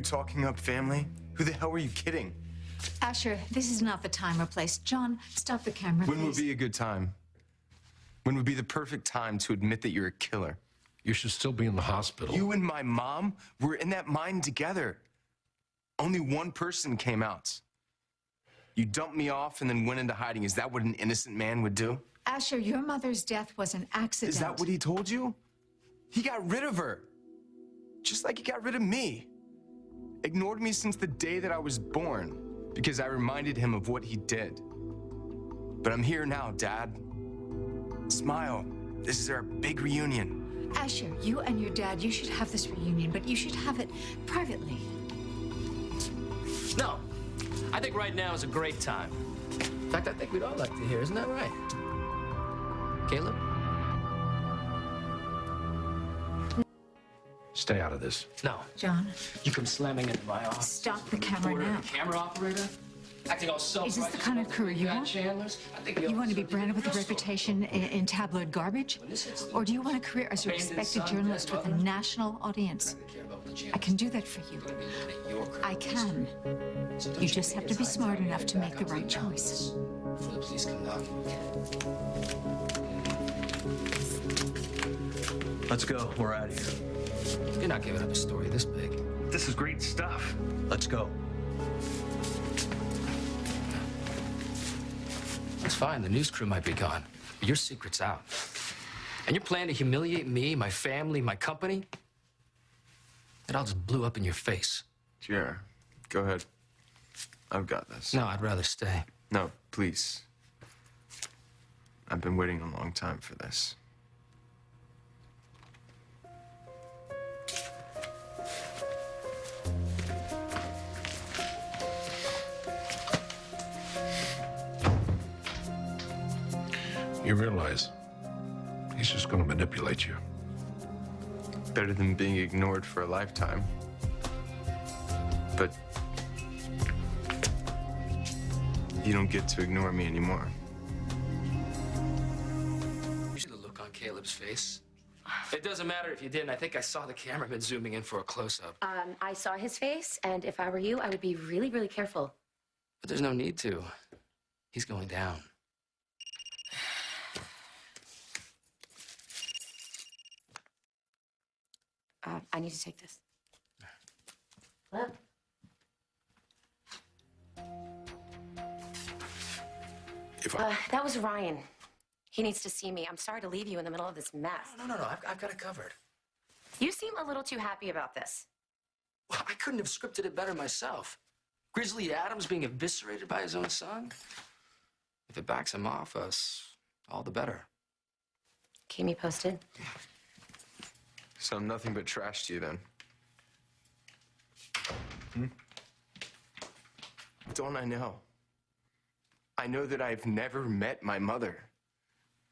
talking up family? Who the hell were you kidding? Asher, this is not the time or place. John, stop the camera, When would please. be a good time? When would be the perfect time to admit that you're a killer? You should still be in the hospital. You and my mom were in that mine together. Only one person came out. You dumped me off and then went into hiding. Is that what an innocent man would do? Asher, your mother's death was an accident. Is that what he told you? He got rid of her. Just like he got rid of me. Ignored me since the day that I was born because I reminded him of what he did. But I'm here now, Dad. Smile. This is our big reunion. Asher, you and your dad, you should have this reunion, but you should have it privately. No. I think right now is a great time. In fact, I think we'd all like to hear. Isn't that right? Caleb? Stay out of this. No. John, You come slamming into my office. stop the camera Order now. a camera operator? Acting all self-righteous. Is this the kind of career you want? Chandlers? I think You want to be branded with a reputation in tabloid garbage? Or do you want a career as a respected journalist with a national audience? I can do that for you. I can. You just have to be smart enough to make the right choice. Before the police come knocking. Let's go. We're out of here. You're not giving up a story this big. This is great stuff. Let's go. It's fine. The news crew might be gone. But your secret's out. And your plan to humiliate me, my family, my company, it all just blew up in your face. Sure. Go ahead. I've got this. No, I'd rather stay. No, please. I've been waiting a long time for this. You realize he's just going to manipulate you. Better than being ignored for a lifetime. But you don't get to ignore me anymore. You see the look on Caleb's face? It doesn't matter if you didn't. I think I saw the cameraman zooming in for a close-up. I saw his face, and if I were you, I would be really, really careful. But there's no need to. He's going down. I need to take this. Hello? If I... That was Ryan. He needs to see me. I'm sorry to leave you in the middle of this mess. No. I've got it covered. You seem a little too happy about this. Well, I couldn't have scripted it better myself. Grizzly Adams being eviscerated by his own son? If it backs him off us, all the better. Keep me posted. So I'm nothing but trash to you then. Don't I know? I know that I've never met my mother.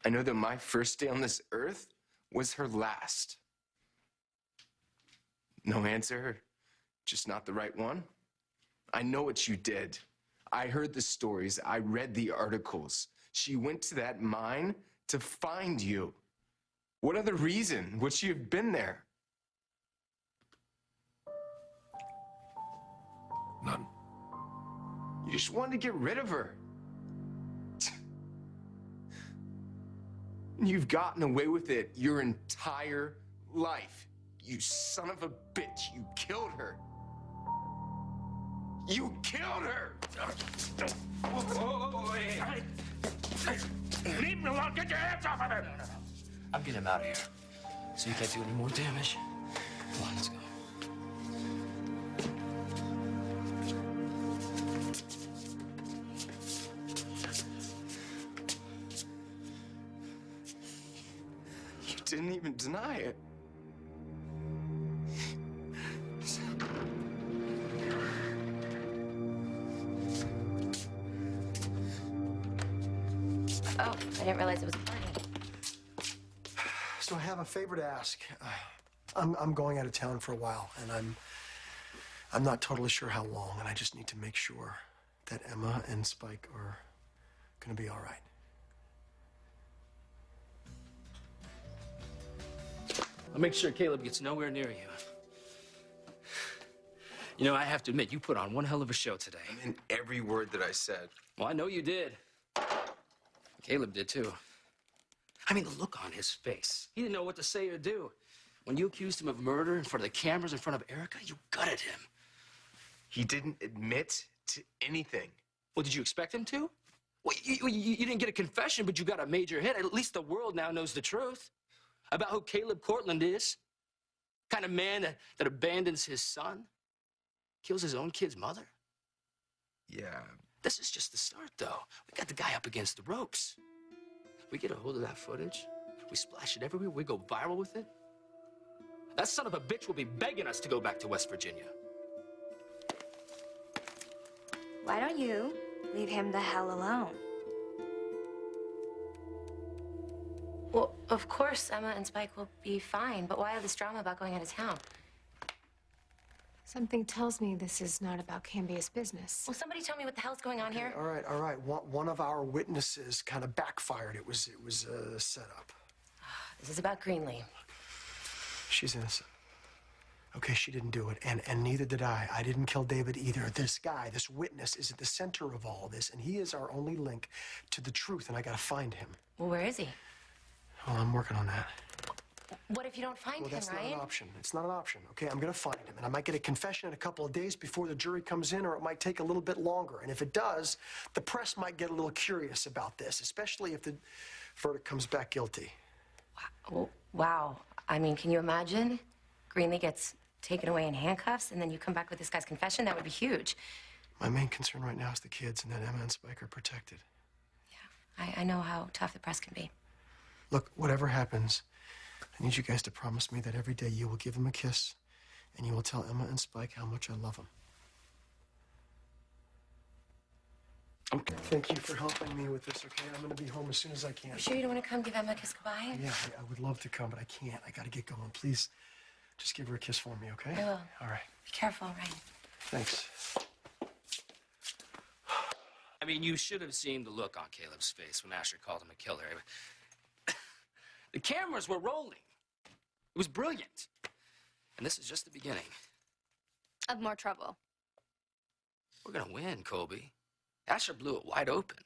I know that my first day on this earth was her last. No answer, just not the right one. I know what you did. I heard the stories. I read the articles. She went to that mine to find you. What other reason would she have been there? None. You just wanted to get rid of her. You've gotten away with it your entire life. You son of a bitch. You killed her. You killed her! Leave me alone! Get your hands off of him! I'm getting him out of here. So you can't do any more damage. Come on, let's go. You didn't even deny it. Oh, I didn't realize it was a party. So I have a favor to ask. I'm going out of town for a while, and I'm not totally sure how long, and I just need to make sure that Emma and Spike are gonna be all right. I'll make sure Caleb gets nowhere near you. You know, I have to admit, you put on one hell of a show today. In every word that I said. Well, I know you did. Caleb did, too. I mean, the look on his face. He didn't know what to say or do. When you accused him of murder in front of the cameras in front of Erica, you gutted him. He didn't admit to anything. Well, did you expect him to? Well, you didn't get a confession, but you got a major hit. At least the world now knows the truth about who Caleb Cortland is. Kind of man that abandons his son, kills his own kid's mother. Yeah. This is just the start, though. We got the guy up against the ropes. We get a hold of that footage, we splash it everywhere, we go viral with it. That son of a bitch will be begging us to go back to West Virginia. Why don't you leave him the hell alone? Well, of course Emma and Spike will be fine, but why all this drama about going out of town? Something tells me this is not about Cambia's business. Will somebody tell me what the hell's going on here? All right, all right. One of our witnesses kind of backfired. It was a setup. This is about Greenlee. She's innocent. Okay, she didn't do it, and neither did I. I didn't kill David either. This guy, this witness, is at the center of all this, and he is our only link to the truth, and I gotta find him. Well, where is he? Well, I'm working on that. What if you don't find Well, him, that's not Ryan? an option. It's not an option, okay? I'm gonna find him, and I might get a confession in a couple of days before the jury comes in, or it might take a little bit longer. And if it does, the press might get a little curious about this, especially if the verdict comes back guilty. Wow. I mean, can you imagine? Greenlee gets taken away in handcuffs, and then you come back with this guy's confession? That would be huge. My main concern right now is the kids, and that Emma and Spike are protected. I know how tough the press can be. Look, whatever happens, I need you guys to promise me that every day you will give them a kiss, and you will tell Emma and Spike how much I love them. Okay. Thank you for helping me with this, okay? I'm gonna be home as soon as I can. You sure you don't want to come give Emma a kiss goodbye? Yeah, I would love to come, but I can't. I gotta get going. Please, just give her a kiss for me, okay? I will. All right. Be careful, Ryan. Thanks. I mean, you should have seen the look on Caleb's face when Asher called him a killer. The cameras were rolling. It was brilliant. And this is just the beginning. Of more trouble. We're gonna win, Colby. Asher blew it wide open.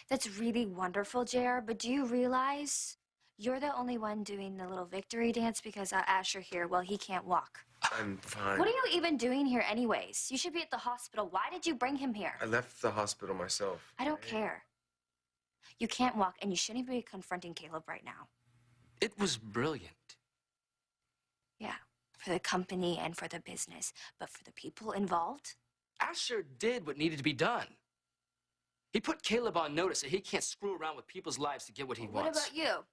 That's really wonderful, JR, but do you realize you're the only one doing the little victory dance because Asher here, well, he can't walk. I'm fine. What are you even doing here anyways? You should be at the hospital. Why did you bring him here? I left the hospital myself. I don't care. You can't walk, and you shouldn't be confronting Caleb right now. It was brilliant. Yeah, for the company and for the business. But for the people involved? Asher did what needed to be done. He put Caleb on notice that he can't screw around with people's lives to get what he What wants. about you?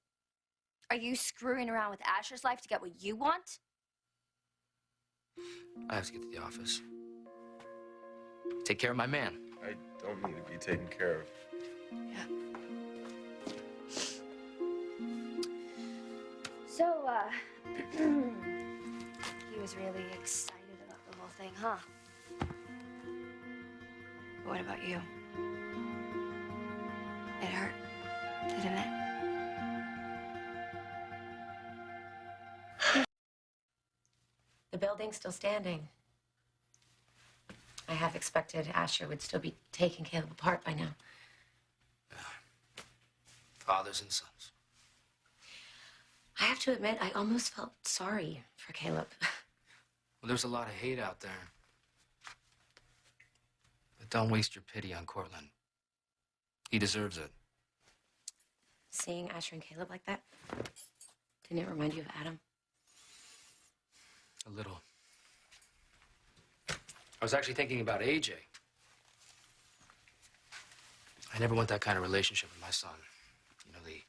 Are you screwing around with Asher's life to get what you want? I have to get to the office. Take care of my man. I don't need to be taken care of. Yeah. So, he was really excited about the whole thing, huh? What about you? It hurt, didn't it? The building's still standing. I half expected Asher would still be taking Caleb apart by now. Fathers and sons. I have to admit, I almost felt sorry for Caleb. Well, there's a lot of hate out there. But don't waste your pity on Cortland. He deserves it. Seeing Asher and Caleb like that, didn't it remind you of Adam? A little. I was actually thinking about AJ. I never want that kind of relationship with my son. You know, the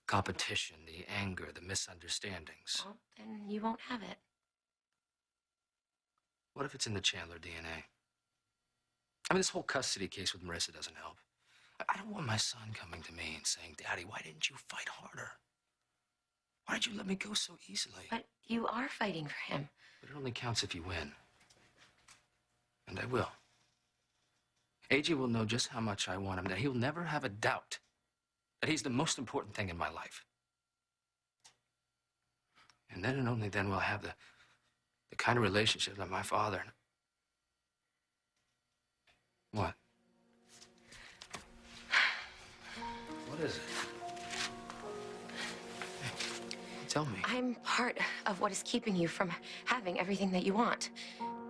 competition, the anger, the misunderstandings. Well, then you won't have it. What if it's in the Chandler DNA? I mean, this whole custody case with Marissa doesn't help. I don't want my son coming to me and saying, Daddy, why didn't you fight harder? Why did you let me go so easily? But you are fighting for him. But it only counts if you win. And I will. AJ will know just how much I want him, that he'll never have a doubt that he's the most important thing in my life. And then and only then we'll have The kind of relationship that my father... What? What is it? Tell me. I'm part of what is keeping you from having everything that you want.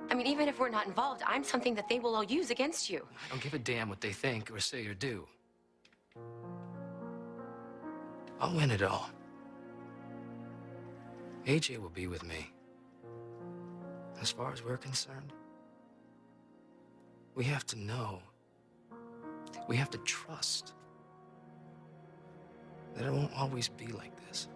I mean, even if we're not involved, I'm something that they will all use against you. I don't give a damn what they think or say or do. I'll win it all. AJ will be with me. As far as we're concerned, we have to know, we have to trust that it won't always be like this.